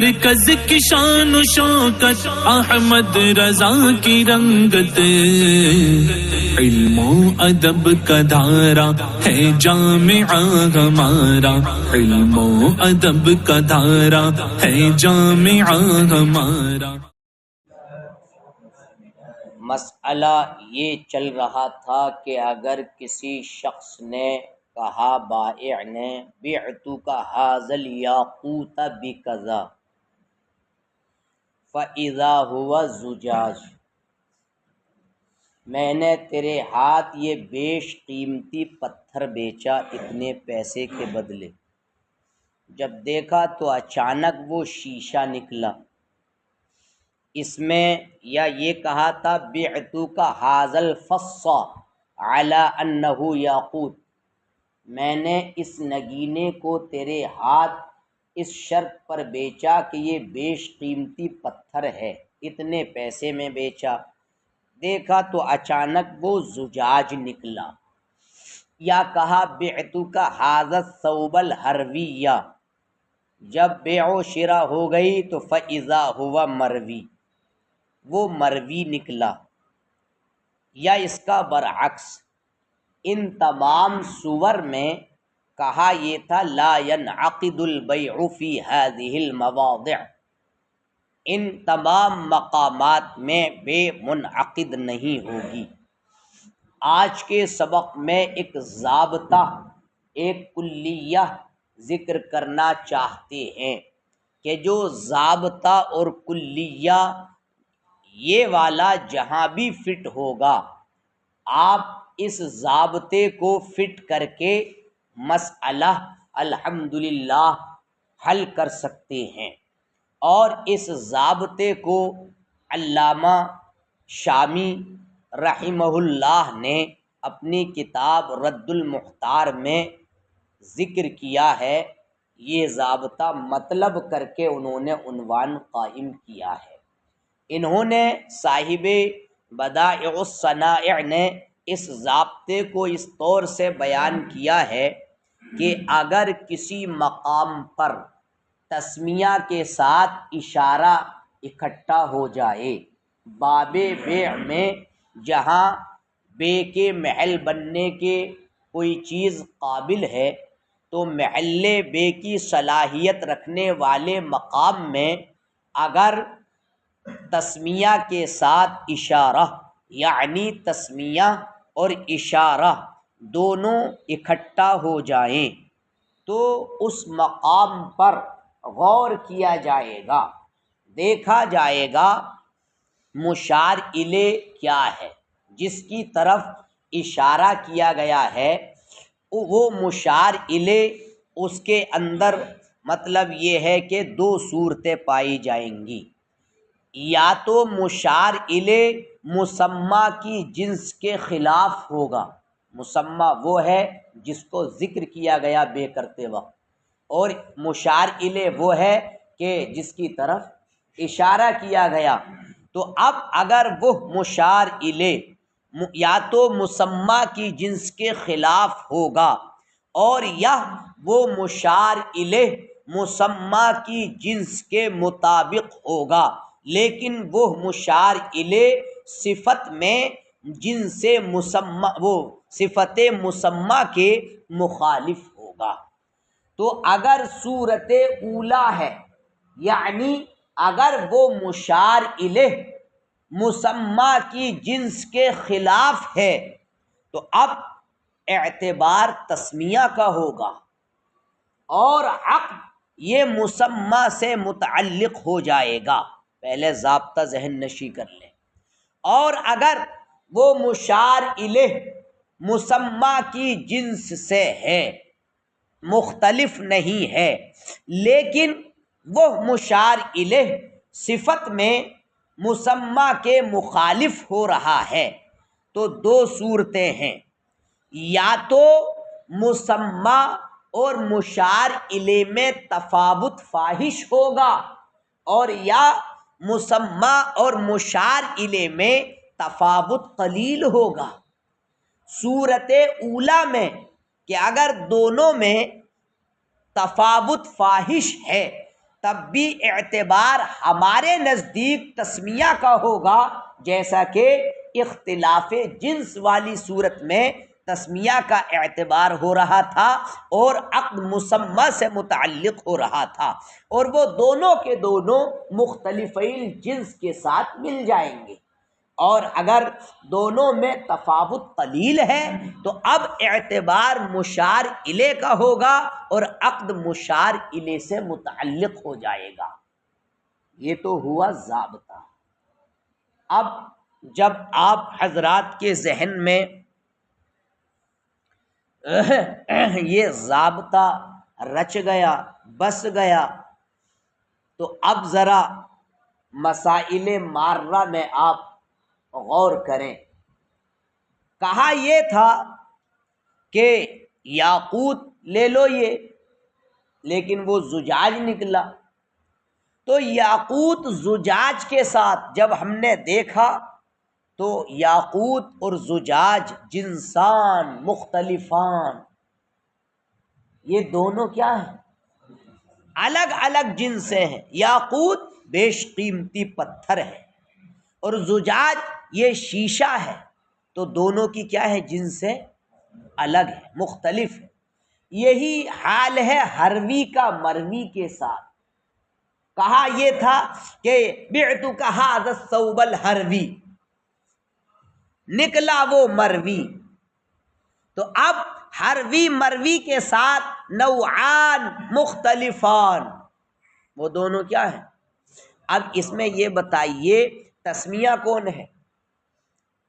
مرکز کی شان و شوکت احمد رضا کی رنگت، علم و ادب کا دھارا ہے جامعہ ہمارا، علم و ادب کا دھارا ہے جامعہ ہمارا۔ مسئلہ یہ چل رہا تھا کہ اگر کسی شخص نے کہا بائع نے بعتک ھذا الیاقوت بکذا فاذا هو زجاج، میں نے تیرے ہاتھ یہ بیش قیمتی پتھر بیچا اتنے پیسے کے بدلے، جب دیکھا تو اچانک وہ شیشہ نکلا۔ اس میں یا یہ کہا تھا بعتک ھذا الفص علی انہ یاقوت، میں نے اس نگینے کو تیرے ہاتھ اس شرط پر بیچا کہ یہ بیش قیمتی پتھر ہے، اتنے پیسے میں بیچا، دیکھا تو اچانک وہ زجاج نکلا۔ یا کہا بعتک ھذا الثوب الحروی، جب بیع و شرا ہو گئی تو فاذا هو مروی، وہ مروی نکلا۔ یا اس کا برعکس، ان تمام صور میں کہا یہ تھا لا ينعقد البیع فی هذه المواضع، ان تمام مقامات میں بے منعقد نہیں ہوگی۔ آج کے سبق میں ایک ضابطہ، ایک کلیہ ذکر کرنا چاہتے ہیں کہ جو ضابطہ اور کلیہ یہ والا جہاں بھی فٹ ہوگا، آپ اس ضابطے کو فٹ کر کے مسئلہ الحمدللہ حل کر سکتے ہیں۔ اور اس ضابطے کو علامہ شامی رحمہ اللہ نے اپنی کتاب رد المختار میں ذکر کیا ہے۔ یہ ضابطہ مطلب کر کے انہوں نے عنوان قائم کیا ہے۔ انہوں نے صاحب بدائع الصنائع نے اس ضابطے کو اس طور سے بیان کیا ہے کہ اگر کسی مقام پر تسمیہ کے ساتھ اشارہ اکٹھا ہو جائے، باب بیع میں جہاں بے کے محل بننے کے کوئی چیز قابل ہے، تو محل بے کی صلاحیت رکھنے والے مقام میں اگر تسمیہ کے ساتھ اشارہ، یعنی تسمیہ اور اشارہ دونوں اکٹھا ہو جائیں، تو اس مقام پر غور کیا جائے گا، دیکھا جائے گا مشار الیہ کیا ہے، جس کی طرف اشارہ کیا گیا ہے وہ مشار الیہ، اس کے اندر مطلب یہ ہے کہ دو صورتیں پائی جائیں گی، یا تو مشار الیہ مسمی کی جنس کے خلاف ہوگا، مسمی وہ ہے جس کو ذکر کیا گیا بے کرتے وقت، اور مشار الیہ وہ ہے کہ جس کی طرف اشارہ کیا گیا۔ تو اب اگر وہ مشار الیہ یا تو مسمی کی جنس کے خلاف ہوگا، اور یا وہ مشار الیہ مسمی کی جنس کے مطابق ہوگا، لیکن وہ مشار الیہ صفت میں جنس مسمی، وہ صفت مسمی کے مخالف ہوگا۔ تو اگر صورت اولی ہے، یعنی اگر وہ مشار الیہ مسمی کی جنس کے خلاف ہے، تو اب اعتبار تسمیہ کا ہوگا، اور عقد یہ مسمی سے متعلق ہو جائے گا۔ پہلے ضابطہ ذہن نشی کر لیں۔ اور اگر وہ مشار الیہ مسمی کی جنس سے ہے، مختلف نہیں ہے، لیکن وہ مشار الیہ صفت میں مسمی کے مخالف ہو رہا ہے، تو دو صورتیں ہیں، یا تو مسمی اور مشار الیہ میں تفاوت فاحش ہوگا، اور یا مسمی اور مشار الیہ میں تفاوت قلیل ہوگا۔ صورت اولی میں کہ اگر دونوں میں تفاوت فاحش ہے، تب بھی اعتبار ہمارے نزدیک تسمیہ کا ہوگا، جیسا کہ اختلاف جنس والی صورت میں تسمیہ کا اعتبار ہو رہا تھا اور عقد مسمى سے متعلق ہو رہا تھا، اور وہ دونوں کے دونوں مختلفین جنس کے ساتھ مل جائیں گے۔ اور اگر دونوں میں تفاوت قلیل ہے تو اب اعتبار مشار الیہ کا ہوگا اور عقد مشار الیہ سے متعلق ہو جائے گا۔ یہ تو ہوا ضابطہ۔ اب جب آپ حضرات کے ذہن میں یہ ضابطہ رچ گیا، بس گیا، تو اب ذرا مسائل مارہ میں آپ غور کریں۔ کہا یہ تھا کہ یاقوت لے لو یہ، لیکن وہ زجاج نکلا، تو یاقوت زجاج کے ساتھ جب ہم نے دیکھا تو یاقوت اور زجاج جنسان مختلفان، یہ دونوں کیا ہیں؟ الگ الگ جنس سے ہیں۔ یاقوت بیش قیمتی پتھر ہے اور زجاج یہ شیشہ ہے، تو دونوں کی کیا ہے؟ جنس سے الگ ہے، مختلف ہے۔ یہی حال ہے ہروی کا مروی کے ساتھ۔ کہا یہ تھا کہ بعتک ھذا الثوب الہروی، نکلا وہ مروی، تو اب ہروی مروی کے ساتھ نوعان مختلفان، وہ دونوں کیا ہیں؟ اب اس میں یہ بتائیے تسمیہ کون ہے؟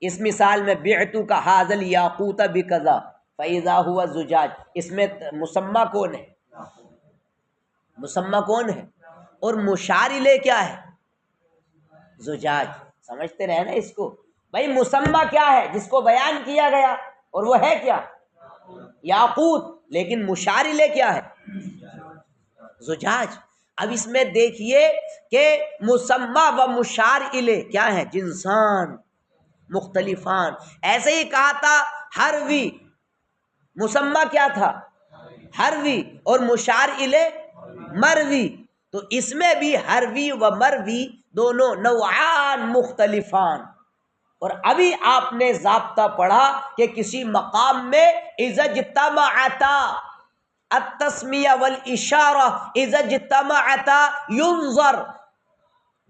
اس مثال میں بعتک ھذا الیاقوت بکذا فاذا هو زجاج، اس میں مسمى کون ہے؟ مسمى کون ہے؟ اور مشار الیہ کیا ہے؟ زجاج۔ سمجھتے رہے نا اس کو؟ بھائی مسمى کیا ہے جس کو بیان کیا گیا، اور وہ ہے کیا؟ یاقوت، لیکن مشار الیہ کیا ہے؟ زجاج۔ اب اس میں دیکھیے کہ مسمى و مشار الیہ کیا ہیں؟ جنسان مختلفان۔ ایسے ہی کہا تھا ہروی، مسمى کیا تھا؟ ہروی، اور مشار الیہ مروی، تو اس میں بھی ہروی و مروی دونوں نوعان مختلفان۔ اور ابھی آپ نے ضابطہ پڑھا کہ کسی مقام میں اذا اجتمعتا التسمیہ والاشارہ اذا اجتمعتا ينظر،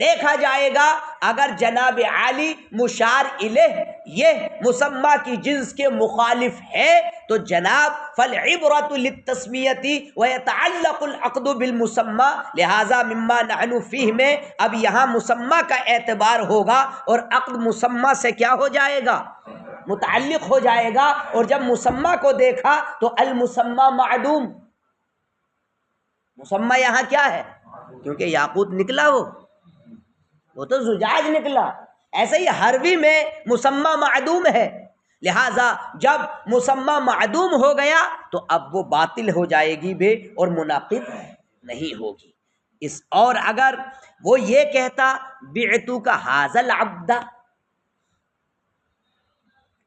دیکھا جائے گا اگر جناب عالی مشار الیہ یہ مسمى کی جنس کے مخالف ہے تو جناب فالعبرۃ للتسمیۃ ويتعلق العقد بالمسمى، لہذا مما نحن فیہ میں اب یہاں مسمى کا اعتبار ہوگا اور عقد مسمى سے کیا ہو جائے گا؟ متعلق ہو جائے گا۔ اور جب مسمى کو دیکھا تو المسمى معدوم، مسمى یہاں کیا ہے؟ کیونکہ یاقوت نکلا، وہ تو زجاج نکلا۔ ایسے ہی ہروی میں مسمى معدوم ہے، لہذا جب مسمى معدوم ہو گیا تو اب وہ باطل ہو جائے گی بے، اور منعقد نہیں ہوگی۔ اس اور اگر وہ یہ کہتا بعتک ھذا العبد،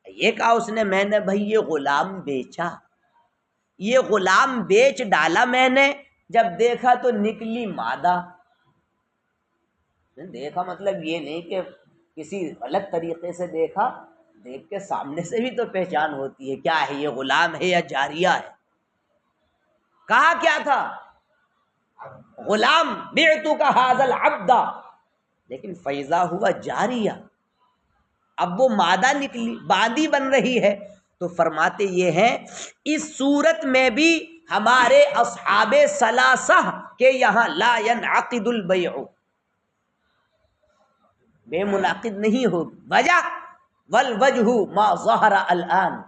یہ کہا اس نے میں نے بھائی یہ غلام بیچا، یہ غلام بیچ ڈالا میں نے، جب دیکھا تو نکلی مادہ۔ دیکھا مطلب یہ نہیں کہ کسی غلط طریقے سے دیکھا، دیکھ کے سامنے سے بھی تو پہچان ہوتی ہے کیا ہے یہ، غلام ہے یا جاریہ ہے۔ کہا کیا تھا؟ غلام، بعتک ھذا العبد، لیکن فیضا ہوا جاریہ، اب وہ مادہ نکلی، باندی بن رہی ہے۔ تو فرماتے یہ ہیں اس صورت میں بھی ہمارے اصحاب ثلاثہ کے یہاں لا ينعقد البیع، بے منعقد نہیں ہوگی۔ وجہ والوجہ ما ظہر الان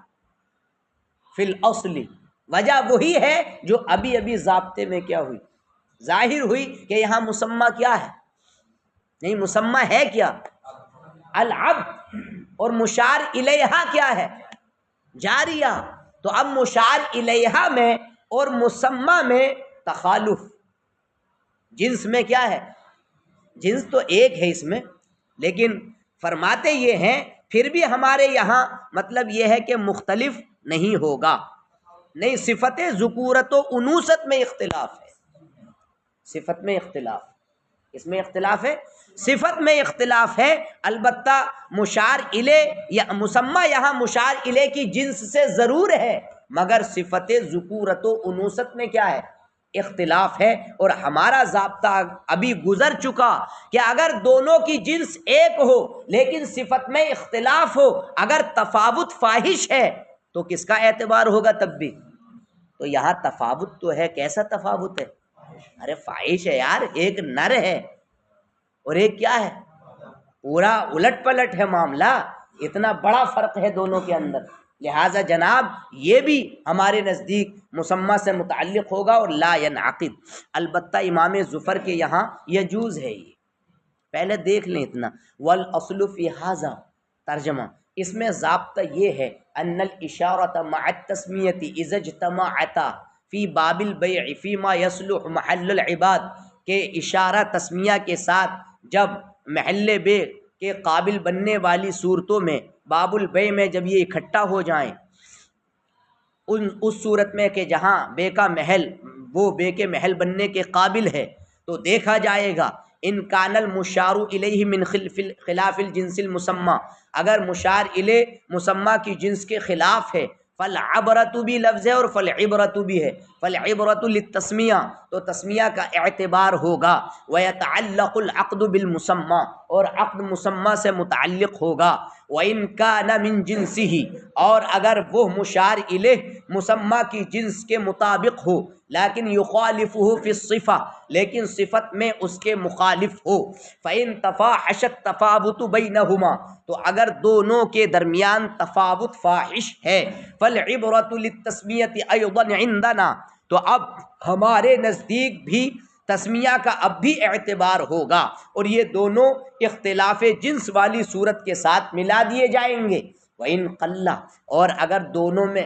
فی الاصل، وجہ وہی ہے جو ابھی ابھی ضابطے میں کیا ہوئی؟ ظاہر ہوئی کہ یہاں مسمى کیا ہے؟ نہیں، مسمى ہے کیا؟ العبد، اور مشار الیہا کیا ہے؟ جاریہ۔ تو اب مشار الیہا میں اور مسمى میں تخالف، جنس میں کیا ہے؟ جنس تو ایک ہے اس میں، لیکن فرماتے یہ ہیں پھر بھی ہمارے یہاں مطلب یہ ہے کہ مختلف نہیں ہوگا، نہیں، صفت ذکورت و انوثت میں اختلاف ہے، صفت میں اختلاف، اس میں اختلاف ہے، صفت میں اختلاف ہے، البتہ مشار الیہ یا مسمى یہاں مشار الیہ کی جنس سے ضرور ہے، مگر صفت ذکورت و انوثت میں کیا ہے؟ اختلاف ہے۔ اور ہمارا ضابطہ ابھی گزر چکا کہ اگر دونوں کی جنس ایک ہو لیکن صفت میں اختلاف ہو، اگر تفاوت فاحش ہے تو کس کا اعتبار ہوگا تب بھی؟ تو یہاں تفاوت تو ہے، کیسا تفاوت ہے؟ ارے فاحش ہے یار، ایک نر ہے اور ایک کیا ہے؟ پورا الٹ پلٹ ہے معاملہ، اتنا بڑا فرق ہے دونوں کے اندر، لہٰذا جناب یہ بھی ہمارے نزدیک مسمى سے متعلق ہوگا اور لا ينعقد۔ البتہ امام ظفر کے یہاں یجوز ہے، یہ پہلے دیکھ لیں اتنا۔ والاصل فی ھذا، ترجمہ اس میں ضابطہ یہ ہے ان الاشارۃ مع التسمیۃ اذا اجتمعتا فی باب البیع فیما یصلح محل العباد، کہ اشارہ تسمیہ کے ساتھ جب محل بے کے قابل بننے والی صورتوں میں، باب البیع میں جب یہ اکٹھا ہو جائیں، اس صورت میں کہ جہاں بے کا محل وہ بے کے محل بننے کے قابل ہے، تو دیکھا جائے گا ان کان المشار الیہ من خلاف الجنس المسمى، اگر مشار الیہ مسمى کی جنس کے خلاف ہے، فالعبرۃ بھی لفظ ہے اور فالعبرۃ بھی ہے، فالعبرۃ للتسمیہ تو تسمیہ کا اعتبار ہوگا، ویتعلق العقد بالمسمى اور عقد مسمى سے متعلق ہوگا، وَإِن كَانَ مِن جِنسِهِ اور اگر وہ مشار الیہ مسمى کی جنس کے مطابق ہو، لیکن یخالفہ فی الصفہ لیکن صفت میں اس کے مخالف ہو، فَإِن تَفَاحَشَ التَّفَاوُتُ بَيْنَهُمَا تو اگر دونوں کے درمیان تفاوت فاحش ہے، فَالْعِبْرَةُ لِلتَّسْمِيَةِ أَيْضًا عِندَنَا تو اب ہمارے نزدیک بھی تسمیہ کا اب بھی اعتبار ہوگا، اور یہ دونوں اختلاف جنس والی صورت کے ساتھ ملا دیے جائیں گے۔ وَإِن قَلَّ اور اگر دونوں میں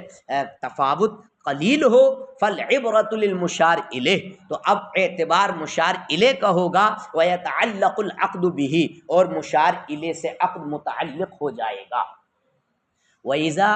تفاوت قلیل ہو، فالعبرۃ للمشار الیہ تو اب اعتبار مشار الیہ کا ہوگا، ویتعلق العقد بہ اور مشار الیہ سے عقد متعلق ہو جائے گا۔ وَإِذَا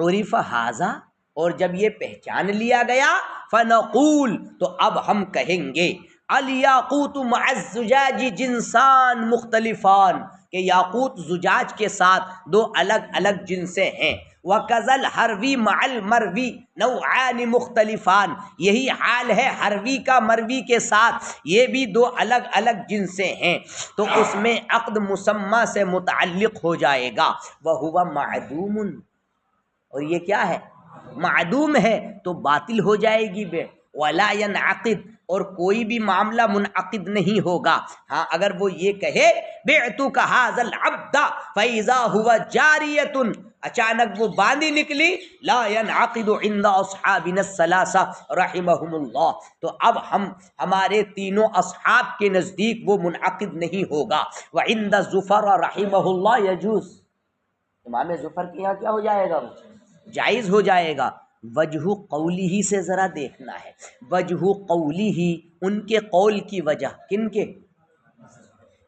عُرِفَ هَذَا اور جب یہ پہچان لیا گیا، فَنَقُول تو اب ہم کہیں گے الیاقوت مع الزجاج جنسان مختلفان کہ یاقوت زجاج کے ساتھ دو الگ الگ جنسیں ہیں، وَكَذَا الْحَرْوِي مع الْمَرْوِي نوعان مختلفان یہی حال ہے ہروی کا مروی کے ساتھ، یہ بھی دو الگ الگ جنسیں ہیں، تو اس میں عقد مسمى سے متعلق ہو جائے گا، وَهُوَ مَعْدُومٌ اور یہ کیا ہے؟ معدوم ہے تو باطل ہو جائے گی بے، ولا ينعقد اور کوئی بھی معاملہ منعقد نہیں ہوگا۔ ہاں اگر وہ یہ کہے بعتک ھذا العبد فاذا هو جاریۃ اچانک وہ باندھی نکلی، لا ينعقد عند اصحابنا الثلاثہ رحمهم اللہ تو اب ہمارے تینوں اصحاب کے نزدیک وہ منعقد نہیں ہوگا، وعند ظفر رحمہ اللہ یجوز امام ظفر کے یہاں کیا ہو جائے گا؟ جائز ہو جائے گا۔ وجہ قولی ہی سے ذرا دیکھنا ہے، وجہ قولی ہی ان کے قول کی وجہ، کن کے؟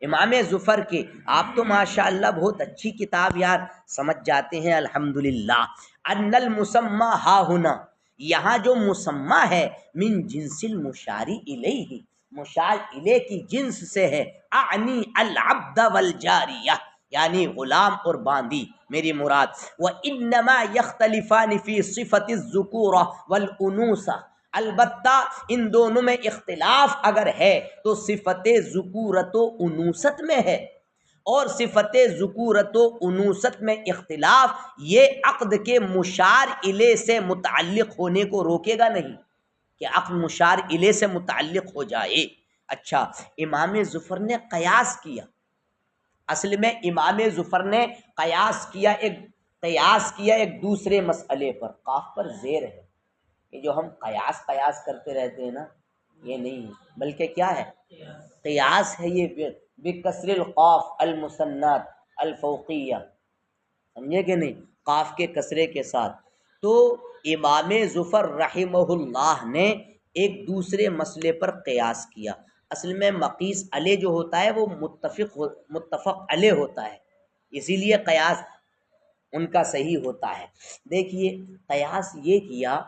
امام ظفر کے۔ آپ تو ماشاءاللہ بہت اچھی کتاب یار سمجھ جاتے ہیں الحمدللہ۔ ان المسمى ہا ہنا یہاں جو مسمى ہے، من جنس المشار الیہ مشار الیہ کی جنس سے ہے، اعنی العبد والجاریہ یعنی غلام اور باندی میری مراد، وَإِنَّمَا يَخْتَلِفَانِ فِي صِفَةِ الذُّكُورَةِ وَالْأُنُوثَةِ البتہ ان دونوں میں اختلاف اگر ہے تو صفت ذکورت و انوثت میں ہے، اور صفت ذکورت و انوثت میں اختلاف یہ عقد کے مشار الیہ سے متعلق ہونے کو روکے گا نہیں کہ عقد مشار الیہ سے متعلق ہو جائے۔ اچھا امام ظفر نے قیاس کیا، اصل میں امام ظفر نے قیاس کیا ایک دوسرے مسئلے پر، قاف پر زیر ہے، یہ جو ہم قیاس کرتے رہتے ہیں نا یہ نہیں ہے، بلکہ کیا ہے؟ قیاس ہے یہ بکسر القاف المثنات الفوقیہ، سمجھے کہ نہیں؟ قاف کے کسرے کے ساتھ۔ تو امام ظفر رحمہ اللہ نے ایک دوسرے مسئلے پر قیاس کیا، اصل میں مقیس علیہ جو ہوتا ہے وہ متفق علیہ ہوتا ہے، اسی لیے قیاس ان کا صحیح ہوتا ہے۔ دیکھیے قیاس یہ کیا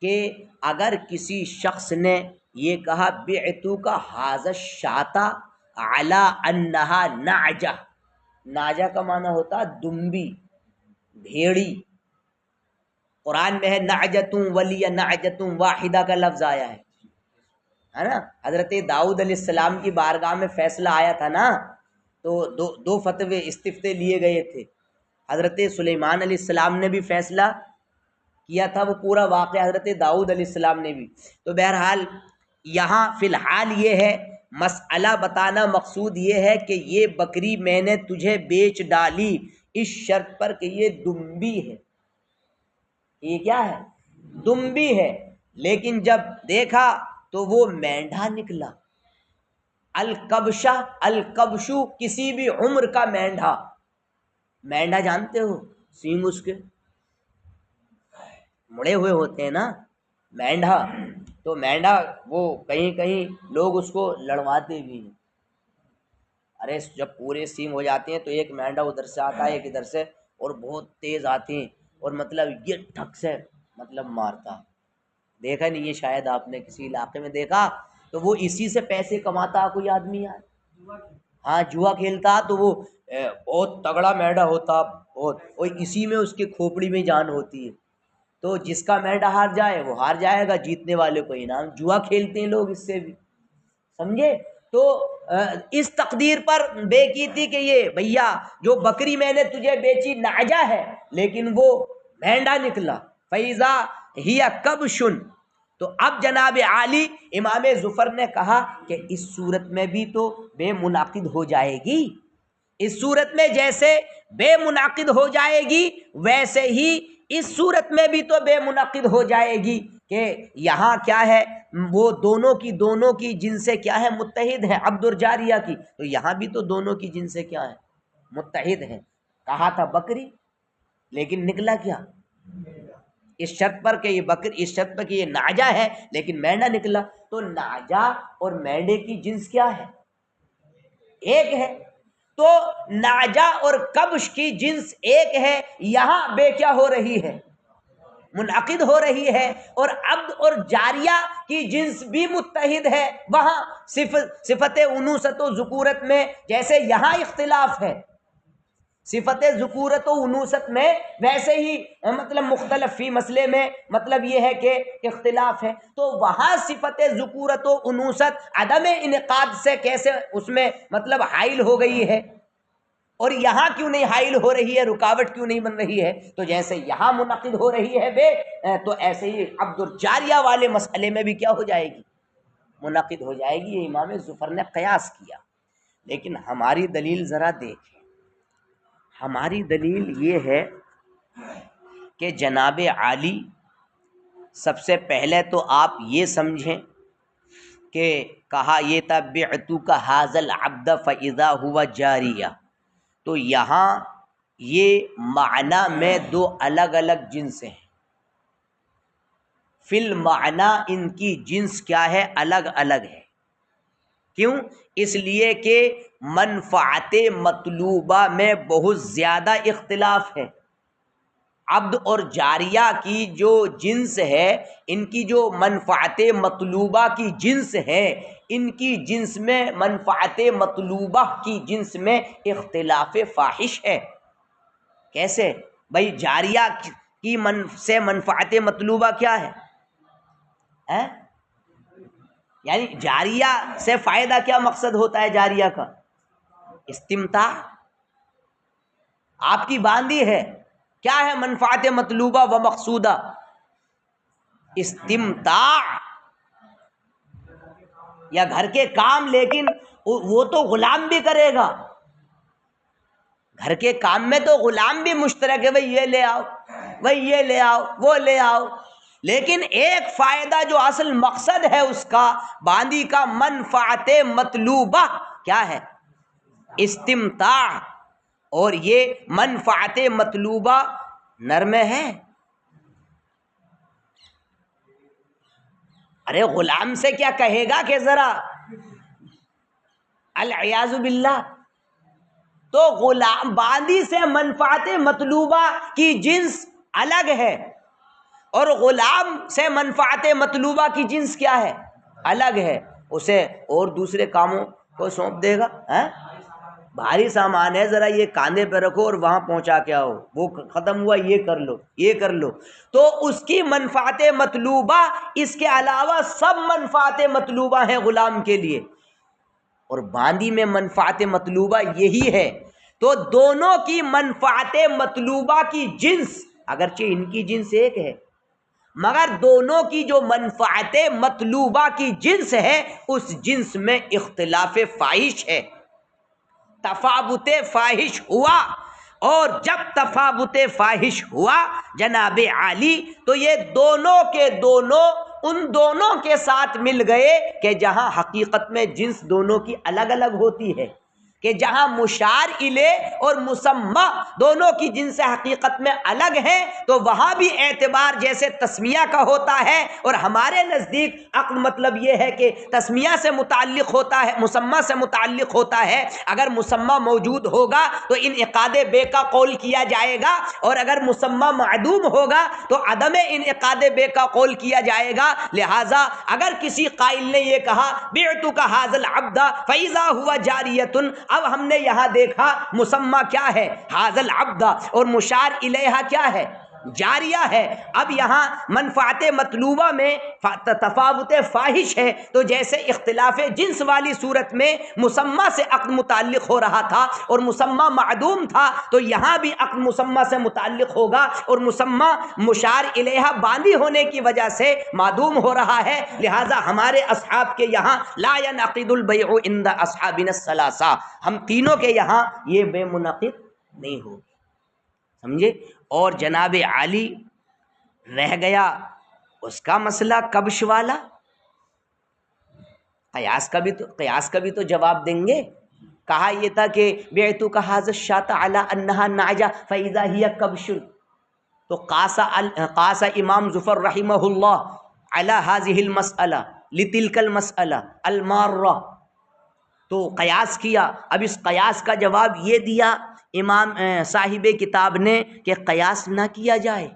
کہ اگر کسی شخص نے یہ کہا بعتو کا حاضر شاتا علی انہا نعجہ، ناجہ کا معنی ہوتا دمبی، بھیڑی. قرآن میں ہے نعجتوں ولی نعجتوں واحدہ کا لفظ آیا ہے نا. حضرت داؤد علیہ السلام کی بارگاہ میں فیصلہ آیا تھا نا، تو دو فتوے استفتے لیے گئے تھے. حضرت سلیمان علیہ السلام نے بھی فیصلہ کیا تھا، وہ پورا واقعہ حضرت داؤد علیہ السلام نے بھی. تو بہرحال یہاں فی الحال یہ ہے مسئلہ بتانا، مقصود یہ ہے کہ یہ بکری میں نے تجھے بیچ ڈالی اس شرط پر کہ یہ دمبی ہے. یہ کیا ہے؟ دمبی ہے. لیکن جب دیکھا تو وہ مینڈھا نکلا. الکبشہ، الکبشو کسی بھی عمر کا مینڈھا. مینڈھا جانتے ہو سینگ اس کے مڑے ہوئے ہوتے ہیں نا مینڈھا. تو مینڈھا وہ کہیں کہیں لوگ اس کو لڑواتے بھی ہیں. ارے جب پورے سینگ ہو جاتے ہیں تو ایک مینڈھا ادھر سے آتا ہے ایک ادھر سے، اور بہت تیز آتے ہیں، اور مطلب یہ ٹھک سے مطلب مارتا. دیکھا نہیں یہ شاید آپ نے کسی علاقے میں دیکھا. تو وہ اسی سے پیسے کماتا کوئی آدمی ہے. ہاں جوا کھیلتا تو وہ بہت تگڑا مینڈھا ہوتا بہت، اور اسی میں اس کے کھوپڑی میں جان ہوتی ہے. تو جس کا مینڈھا ہار جائے وہ ہار جائے گا، جیتنے والے کو انعام. جوا کھیلتے ہیں لوگ اس سے بھی، سمجھے. تو اس تقدیر پر بے کی تھی کہ یہ بھیا جو بکری میں نے تجھے بیچی نعجہ ہے لیکن وہ مینڈھا نکلا. فیضا ہی کبشن. تو اب جناب عالی امام ظفر نے کہا کہ اس صورت میں بھی تو بے منعقد ہو جائے گی. اس صورت میں جیسے بے منعقد ہو جائے گی ویسے ہی اس صورت میں بھی تو بے منعقد ہو جائے گی کہ یہاں کیا ہے، وہ دونوں کی جنس سے کیا ہے متحد ہے، عبد اور جاریہ کی. تو یہاں بھی تو دونوں کی جنس سے کیا ہے متحد ہے. کہا تھا بکری لیکن نکلا کیا؟ اس شرط پر کہ یہ بکری، اس شرط پر کہ یہ ناجا ہے لیکن مینڈا نکلا. تو ناجا اور مینڈے کی جنس کیا ہے؟ ایک ہے. تو ناجا اور کبش کی جنس ایک ہے. یہاں بے کیا ہو رہی ہے؟ منعقد ہو رہی ہے. اور عبد اور جاریہ کی جنس بھی متحد ہے. وہاں صفت انوثت و ذکورت میں جیسے یہاں اختلاف ہے صفت ذکورت و انوثت میں، ویسے ہی مطلب مختلف فی مسئلے میں مطلب یہ ہے کہ اختلاف ہے. تو وہاں صفت ذکورت و انوثت عدم انعقاد سے کیسے اس میں مطلب حائل ہو گئی ہے، اور یہاں کیوں نہیں حائل ہو رہی ہے، رکاوٹ کیوں نہیں بن رہی ہے؟ تو جیسے یہاں منعقد ہو رہی ہے بے، تو ایسے ہی عبد الجاریہ والے مسئلے میں بھی کیا ہو جائے گی؟ منعقد ہو جائے گی. یہ امام ظفر نے قیاس کیا. لیکن ہماری دلیل ذرا دیکھیں. ہماری دلیل یہ ہے کہ جناب عالی سب سے پہلے تو آپ یہ سمجھیں کہ کہا یہ تھا بعتو کا حاضل عبد فاذا ہوا جاریہ. تو یہاں یہ معنی میں دو الگ الگ جنس ہیں. فی المعنی ان کی جنس کیا ہے؟ الگ الگ ہے. کیوں؟ اس لیے کہ منفعت مطلوبہ میں بہت زیادہ اختلاف ہے. عبد اور جاریہ کی جو جنس ہے، ان کی جو منفعت مطلوبہ کی جنس ہے، ان کی جنس میں منفعت مطلوبہ کی جنس میں اختلاف فاحش ہے. کیسے بھائی؟ جاریہ کی سے منفعت مطلوبہ کیا ہے؟ یعنی جاریہ سے فائدہ کیا مقصد ہوتا ہے؟ جاریہ کا استمتاع. آپ کی باندھی ہے، کیا ہے منفعت مطلوبہ و مقصودہ؟ استمتاع. یا گھر کے کام، لیکن وہ تو غلام بھی کرے گا. گھر کے کام میں تو غلام بھی مشترک ہے، بھائی یہ لے آؤ، بھائی یہ لے آؤ، وہ لے آؤ. لیکن ایک فائدہ جو اصل مقصد ہے اس کا، باندی کا منفعت مطلوبہ کیا ہے؟ استمتاع. اور یہ منفعت مطلوبہ نر میں ہے. ارے غلام سے کیا کہے گا کہ ذرا العیاذ باللہ. تو غلام باندی سے منفعت مطلوبہ کی جنس الگ ہے، اور غلام سے منفعت مطلوبہ کی جنس کیا ہے؟ الگ ہے، اسے اور دوسرے کاموں کو سونپ دے گا. بھاری سامان ہے، ذرا یہ کاندھے پہ رکھو اور وہاں پہنچا کے آؤ، وہ ختم ہوا، یہ کر لو یہ کر لو. تو اس کی منفعت مطلوبہ، اس کے علاوہ سب منفعت مطلوبہ ہیں غلام کے لیے، اور باندی میں منفعت مطلوبہ یہی ہے. تو دونوں کی منفعت مطلوبہ کی جنس، اگرچہ ان کی جنس ایک ہے، مگر دونوں کی جو منفعت مطلوبہ کی جنس ہے اس جنس میں اختلاف فاحش ہے، تفاوت فاحش ہوا. اور جب تفاوت فاحش ہوا جناب عالی، تو یہ دونوں کے دونوں ان دونوں کے ساتھ مل گئے کہ جہاں حقیقت میں جنس دونوں کی الگ الگ ہوتی ہے، کہ جہاں مشار الیہ اور مسمى دونوں کی جنس حقیقت میں الگ ہیں، تو وہاں بھی اعتبار جیسے تسمیہ کا ہوتا ہے، اور ہمارے نزدیک عقل مطلب یہ ہے کہ تسمیہ سے متعلق ہوتا ہے، مسمى سے متعلق ہوتا ہے. اگر مسمى موجود ہوگا تو انعقاد بے کا قول کیا جائے گا، اور اگر مسمى معدوم ہوگا تو عدم انعقاد بے کا قول کیا جائے گا. لہٰذا اگر کسی قائل نے یہ کہا بعتک ھذا العبد فاذا هو جاریۃ، اب ہم نے یہاں دیکھا مسمى کیا ہے ھذا العبد، اور مشار الیہ کیا ہے جاریہ ہے. اب یہاں منفعت مطلوبہ میں تفاوت فاحش ہے، تو جیسے اختلاف جنس والی صورت میں مسمى سے عقد متعلق ہو رہا تھا اور مسمى معدوم تھا، تو یہاں بھی عقد مسمى سے متعلق ہوگا، اور مسمى مشار الیہ باندھی ہونے کی وجہ سے معدوم ہو رہا ہے. لہٰذا ہمارے اصحاب کے یہاں لا ينعقد البیع عند اصحابنا الثلاثہ، ہم تینوں کے یہاں یہ بے منعقد نہیں ہوگی، سمجھے. اور جناب عالی رہ گیا اس کا مسئلہ کبش والا، قیاس کا بھی تو جواب دیں گے. کہا یہ تھا کہ بعتک ھذا الشاة علی انہا نعجہ فاذا ہی کبش، تو قاس امام ظفر رحمہ اللہ علی هذه المسئلہ لتلک المسئلہ المارہ، تو قیاس کیا. اب اس قیاس کا جواب یہ دیا امام صاحب کتاب نے کہ قیاس نہ کیا جائے.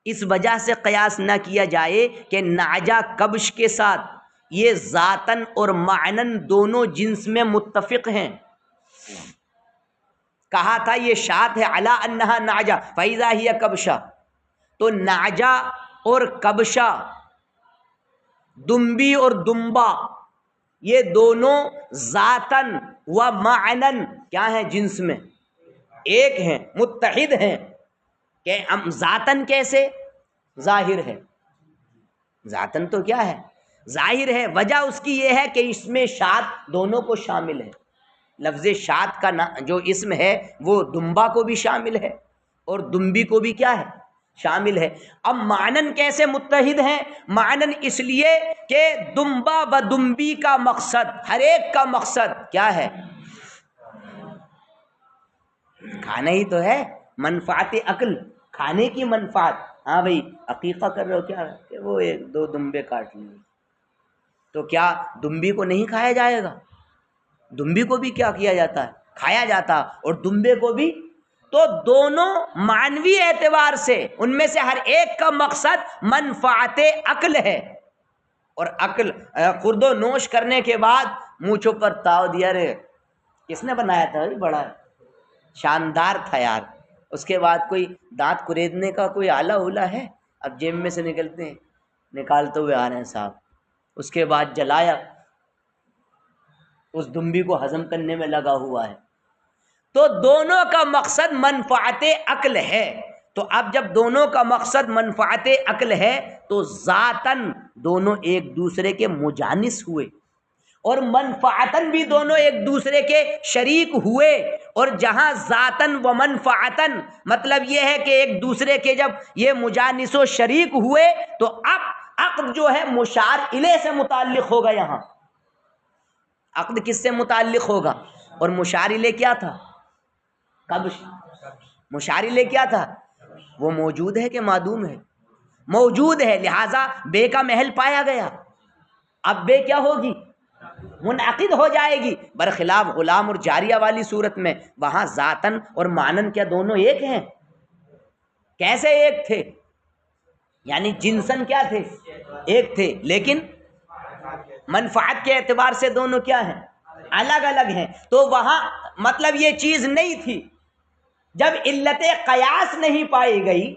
اس وجہ سے قیاس نہ کیا جائے کہ نعجہ کبش کے ساتھ یہ ذاتاً اور معناً دونوں جنس میں متفق ہیں. کہا تھا یہ شاۃ ہے علی انہا نعجہ فاذا ہی کبشہ، تو نعجہ اور کبشہ، دمبی اور دمبا، یہ دونوں ذاتاً و معناً کیا ہیں جنس میں ایک ہیں، متحد ہیں. کہ ہم ذاتاً کیسے؟ ظاہر ہے، ذاتاً تو کیا ہے ظاہر ہے. وجہ اس کی یہ ہے کہ اس میں شاۃ دونوں کو شامل ہے. لفظ شاۃ کا جو اسم ہے وہ دمبا کو بھی شامل ہے اور دمبی کو بھی کیا ہے شامل ہے. اب معنن کیسے متحد ہیں؟ معنن اس لیے کہ دمبا و دمبی کا مقصد، ہر ایک کا مقصد کیا ہے؟ کھانا ہی تو ہے. منفعت عقل، کھانے کی منفعت. ہاں بھائی عقیقہ کر رہے ہو کیا کہ وہ ایک دو دمبے کاٹ لیے، تو کیا دمبی کو نہیں کھایا جائے گا؟ دمبی کو بھی کیا کیا جاتا ہے کھایا جاتا، اور دمبے کو بھی. تو دونوں معنوی اعتبار سے ان میں سے ہر ایک کا مقصد منفعت عقل ہے. اور عقل خورد و نوش کرنے کے بعد مونچھوں پر تاؤ دیا، رے کس نے بنایا تھا؟ بڑا شاندار تھا یار. اس کے بعد کوئی دانت کریدنے کا کوئی آلہ اولا ہے؟ اب جیب میں سے نکالتے ہوئے آ رہے ہیں صاحب. اس کے بعد جلایا، اس دمبی کو ہضم کرنے میں لگا ہوا ہے. تو دونوں کا مقصد منفعت عقل ہے. تو اب جب دونوں کا مقصد منفعت عقل ہے تو ذاتاً دونوں ایک دوسرے کے مجانس ہوئے، اور منفعتاً بھی دونوں ایک دوسرے کے شریک ہوئے. اور جہاں ذاتاً و منفعتاً مطلب یہ ہے کہ ایک دوسرے کے جب یہ مجانس و شریک ہوئے تو اب عقد جو ہے مشار الیہ سے متعلق ہوگا. یہاں عقد کس سے متعلق ہوگا؟ اور مشار الیہ کیا تھا؟ کبش. مشار الیہ کیا تھا؟ وہ موجود ہے کہ معدوم ہے؟ موجود ہے، لہذا بے کا محل پایا گیا. اب بے کیا ہوگی؟ منعقد ہو جائے گی. برخلاف غلام اور جاریہ والی صورت میں وہاں ذاتاً اور معنن کیا دونوں ایک ہیں؟ کیسے ایک تھے؟ یعنی جنسن کیا تھے؟ ایک تھے، لیکن منفعت کے اعتبار سے دونوں کیا ہیں؟ الگ الگ ہیں. تو وہاں مطلب یہ چیز نہیں تھی. جب علت قیاس نہیں پائی گئی،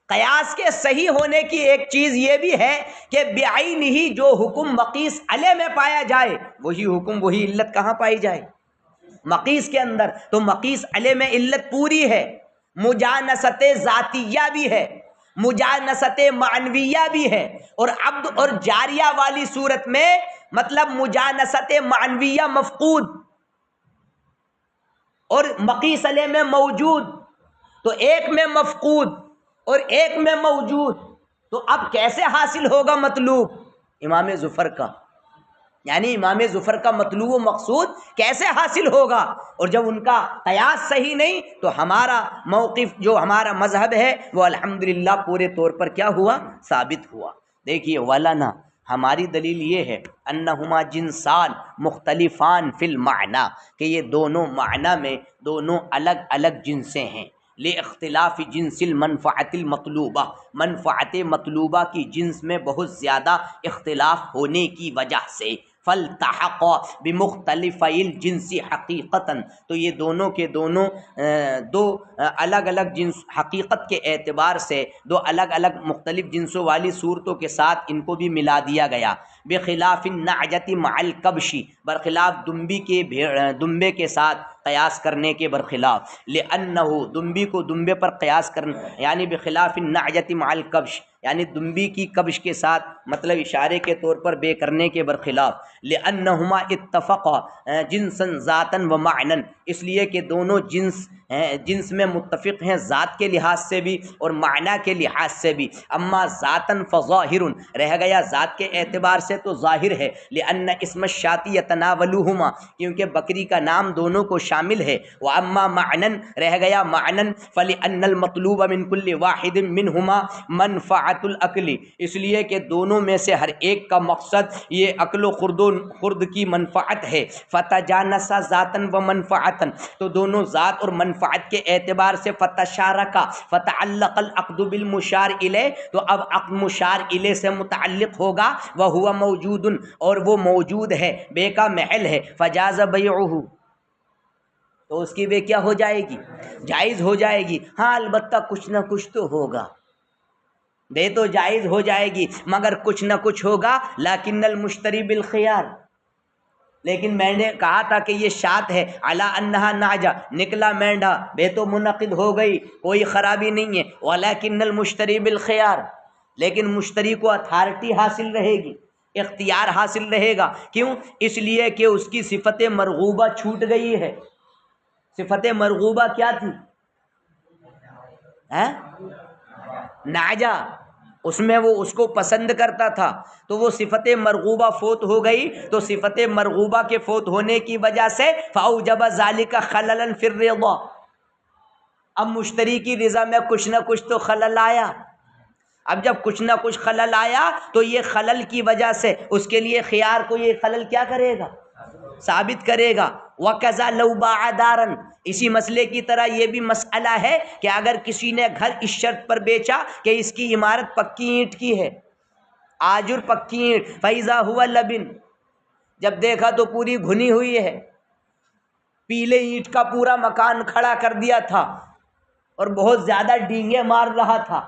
قیاس کے صحیح ہونے کی ایک چیز یہ بھی ہے کہ بعین ہی جو حکم مقیس علیہ میں پایا جائے وہی حکم وہی علت کہاں پائی جائے؟ مقیس کے اندر. تو مقیس علیہ میں علت پوری ہے، مجانست ذاتیہ بھی ہے، مجانست معنویہ بھی ہے، اور عبد اور جاریہ والی صورت میں مطلب مجانست معنویہ مفقود اور مقیس علیہ میں موجود. تو ایک میں مفقود اور ایک میں موجود، تو اب کیسے حاصل ہوگا مطلوب امام ظفر کا؟ یعنی امام ظفر کا مطلوب و مقصود کیسے حاصل ہوگا؟ اور جب ان کا قیاس صحیح نہیں تو ہمارا موقف جو ہمارا مذہب ہے وہ الحمدللہ پورے طور پر کیا ہوا؟ ثابت ہوا. دیکھیے وَلَنَا ہماری دلیل یہ ہے انہما جنسان مختلفان فی المعنی کہ یہ دونوں معنی میں دونوں الگ الگ جنسیں ہیں. لاختلاف جنس المنفعت المطلوبہ، منفعت مطلوبہ کی جنس میں بہت زیادہ اختلاف ہونے کی وجہ سے فالتحق بمختلفی الجنس حقیقتاً، تو یہ دونوں کے دونوں دو الگ الگ جنس حقیقت کے اعتبار سے دو الگ الگ مختلف جنسوں والی صورتوں کے ساتھ ان کو بھی ملا دیا گیا. بخلاف النعجۃ مع الکبش، برخلاف دمبے کے ساتھ قیاس کرنے کے برخلاف. لأنہ دمبی کو دمبے پر قیاس کرنا، یعنی بخلاف النعجۃ مع الکبش، یعنی دمبی کی کبش کے ساتھ مطلب اشارے کے طور پر بے کرنے کے برخلاف. لأنہما اتفقا جنسا ذاتا و معنا، اس لیے کہ دونوں جنس میں متفق ہیں ذات کے لحاظ سے بھی اور معنی کے لحاظ سے بھی. اما ذاتا فظاہر، رہ گیا ذات کے اعتبار سے تو ظاہر ہے. لأن اسم الشاة یتناولہما، کیونکہ بکری کا نام دونوں کو شامل ہے. واما معنا، رہ گیا معنا، فلأن المطلوب من کل واحد منہما منفعت الاکل، اس لیے کہ دونوں میں سے ہر ایک کا مقصد یہ عقل و خرد کی منفعت ہے. فتجانسا ذاتا و منفعتا، تو دونوں ذات اور منفعت کے اعتبار سے فتشارکا فتعلق العقد بالمشار الیہ، تو اب عقد مشار الیہ سے متعلق ہوگا. وہو موجود، اور وہ موجود ہے، بے کا محل ہے. فجاز بیعہ، تو اس کی بے کیا ہو جائے گی؟ جائز ہو جائے گی. ہاں البتہ کچھ نہ کچھ تو ہوگا، بے تو جائز ہو جائے گی مگر کچھ نہ کچھ ہوگا. لیکن المشتری بالخیار، لیکن میں نے کہا تھا کہ یہ شات ہے، علی انہا ناجا، نکلا مینڈا، بے تو منعقد ہو گئی، کوئی خرابی نہیں ہے. ولیکن المشتری بالخیار، لیکن مشتری کو اتھارٹی حاصل رہے گی، اختیار حاصل رہے گا. کیوں؟ اس لیے کہ اس کی صفت مرغوبہ چھوٹ گئی ہے. صفت مرغوبہ کیا تھی؟ ناجا، اس میں وہ اس کو پسند کرتا تھا، تو وہ صفت مرغوبہ فوت ہو گئی. تو صفت مرغوبہ کے فوت ہونے کی وجہ سے فاوجب ذالک خللا فی الرضا، اب مشتری کی رضا میں کچھ نہ کچھ تو خلل آیا. اب جب کچھ نہ کچھ خلل آیا تو یہ خلل کی وجہ سے اس کے لیے خیار کو یہ خلل کیا کرے گا؟ ثابت کرے گا. وَكَذَا لَوْ بَاعَ دَارًا، اسی مسئلے کی طرح یہ بھی مسئلہ ہے کہ اگر کسی نے گھر اس شرط پر بیچا کہ اس کی عمارت پکی اینٹ کی ہے، آجر پکی اینٹ، فَإِذَا هُوَ لَبِن، جب دیکھا تو پوری گھنی ہوئی ہے، پیلے اینٹ کا پورا مکان کھڑا کر دیا تھا اور بہت زیادہ ڈینگے مار رہا تھا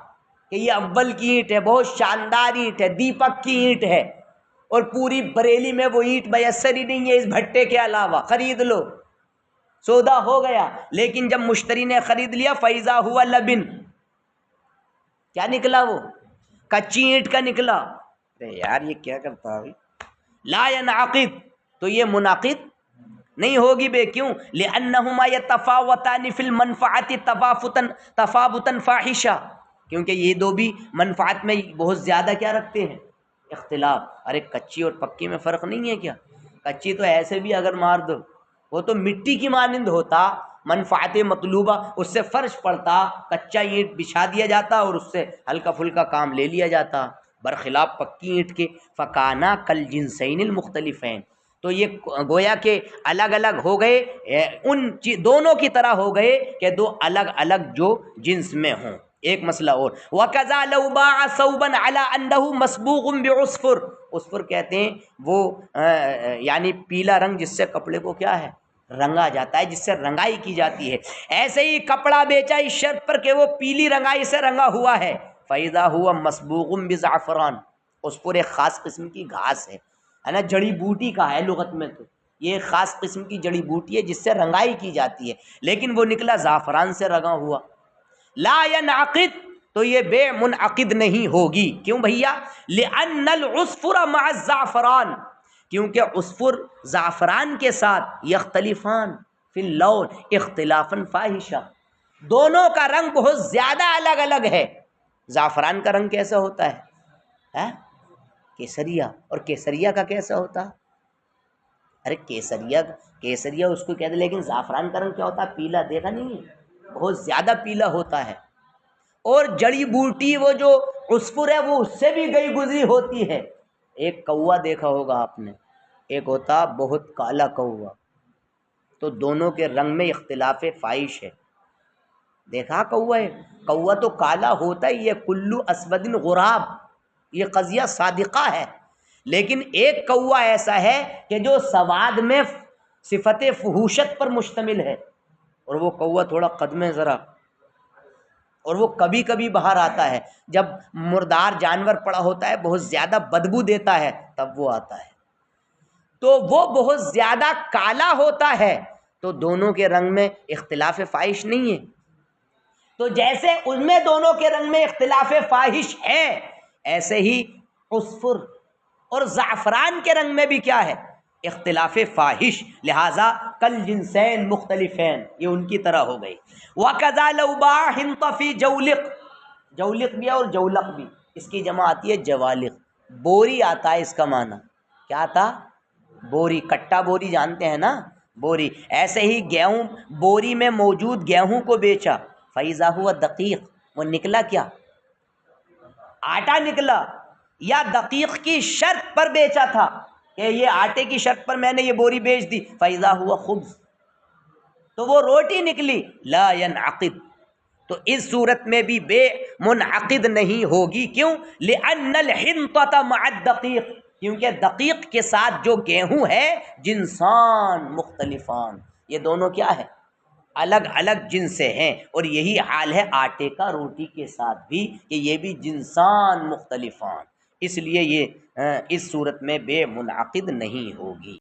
کہ یہ اول کی اینٹ ہے، بہت شاندار اینٹ ہے، دیپک کی اینٹ ہے، اور پوری بریلی میں وہ اینٹ میسر ہی نہیں ہے اس بھٹے کے علاوہ، خرید لو. سودا ہو گیا. لیکن جب مشتری نے خرید لیا فَإِذَا هُوَ لَبِن، کیا نکلا؟ وہ کچی اینٹ کا نکلا. ارے یار یہ کیا کرتا ہے؟ لا ينعقد، تو یہ منعقد نہیں ہوگی. بے کیوں؟ لأنهما يتفاوتان في المنفعة تفاوتا فاحشا، کیونکہ یہ دو بھی منفعت میں بہت زیادہ کیا رکھتے ہیں؟ اختلاف. ارے کچی اور پکی میں فرق نہیں ہے کیا؟ کچی تو ایسے بھی اگر مار دو وہ تو مٹی کی مانند ہوتا، منفعت مطلوبہ اس سے فرش پڑتا، کچا اینٹ بچھا دیا جاتا اور اس سے ہلکا پھلکا کام لے لیا جاتا، برخلاف پکی اینٹ کے. فکانا کل جنسین المختلفین، تو یہ گویا کہ الگ الگ ہو گئے، ان دونوں کی طرح ہو گئے کہ دو الگ الگ جو جنس میں ہوں. ایک مسئلہ اور، وَكَذَا لَوْ بَاعَ ثَوْبًا عَلَىٰ أَنَّهُ مَصْبُوغٌ بِعُصْفُرٍ، عصفر کہتے ہیں وہ یعنی پیلا رنگ جس سے کپڑے کو کیا ہے رنگا جاتا ہے، جس سے رنگائی کی جاتی ہے، ایسے ہی کپڑا بیچا اس شرط پر کہ وہ پیلی رنگائی سے رنگا ہوا ہے، فَإِذَا هُوَ مَصْبُوغٌ بِزَعْفَرَانٍ، عصفر ایک خاص قسم کی گھاس ہے نا، جڑی بوٹی کا ہے لغت میں، تو یہ ایک خاص قسم کی جڑی بوٹی ہے جس سے رنگائی کی جاتی ہے، لیکن وہ نکلا زعفران سے رنگا ہوا، لا ينعقد، تو یہ بے منعقد نہیں ہوگی، کیوں بھیا؟ لأن العصفر مع الزعفران، کیونکہ عصفر زعفران کے ساتھ یختلفان فی اللون اختلافا فاحشہ، دونوں کا رنگ بہت زیادہ الگ الگ ہے۔ زعفران کا رنگ کیسا ہوتا ہے؟ کیسریا، اور کیسریا کا کیسا ہوتا؟ ارے کیسریا اس کو کہتے، لیکن زعفران کا رنگ کیا ہوتا ہے؟ پیلا، دیکھا نہیں؟ بہت زیادہ پیلا ہوتا ہے، اور جڑی بوٹی وہ جو عصفر ہے وہ اس سے بھی گئی گزری ہوتی ہے۔ ایک کوا دیکھا ہوگا آپ نے، ایک ہوتا بہت کالا کوا، تو دونوں کے رنگ میں اختلاف فاحش ہے۔ دیکھا کوا ہے، کوا تو کالا ہوتا ہی ہے، کلو اسود غراب، یہ قضیہ صادقہ ہے، لیکن ایک کوا ایسا ہے کہ جو سواد میں صفت فحوشت پر مشتمل ہے، اور وہ کوا تھوڑا قد میں ذرا، اور وہ کبھی کبھی باہر آتا ہے جب مردار جانور پڑا ہوتا ہے، بہت زیادہ بدبو دیتا ہے، تب وہ آتا ہے، تو وہ بہت زیادہ کالا ہوتا ہے، تو دونوں کے رنگ میں اختلاف فاحش نہیں ہے۔ تو جیسے ان میں دونوں کے رنگ میں اختلاف فاحش ہے، ایسے ہی عصفر اور زعفران کے رنگ میں بھی کیا ہے؟ اختلاف فاحش، لہذا کل جنسین مختلفین، یہ ان کی طرح ہو گئی۔ وَكَذَا لَوْ بَاعَ حِنْطَ فِي جَوْلِقٍ، جولق بھی ہے اور جولق بھی، اس کی جمع آتی ہے جوالق، بوری آتا ہے اس کا معنی، کیا آتا؟ بوری، کٹا بوری جانتے ہیں نا، بوری، ایسے ہی گیہوں بوری میں موجود گیہوں کو بیچا، فَإِذَا هُوَ دَقِيقٌ، وہ نکلا کیا؟ آٹا نکلا، یا دقیق کی شرط پر بیچا تھا کہ یہ آٹے کی شرط پر میں نے یہ بوری بیچ دی، فَإِذَا هُوَ خُبْزٌ، تو وہ روٹی نکلی، لا ينعقد، تو اس صورت میں بھی بے منعقد نہیں ہوگی، کیوں؟ لأن الحنطة مع الدقیق، کیونکہ دقیق کے ساتھ جو گیہوں ہے جنسان مختلفان، یہ دونوں کیا ہے؟ الگ الگ جنس سے ہیں، اور یہی حال ہے آٹے کا روٹی کے ساتھ بھی، کہ یہ بھی جنسان مختلفان، اس لیے یہ اس صورت میں بے منعقد نہیں ہوگی۔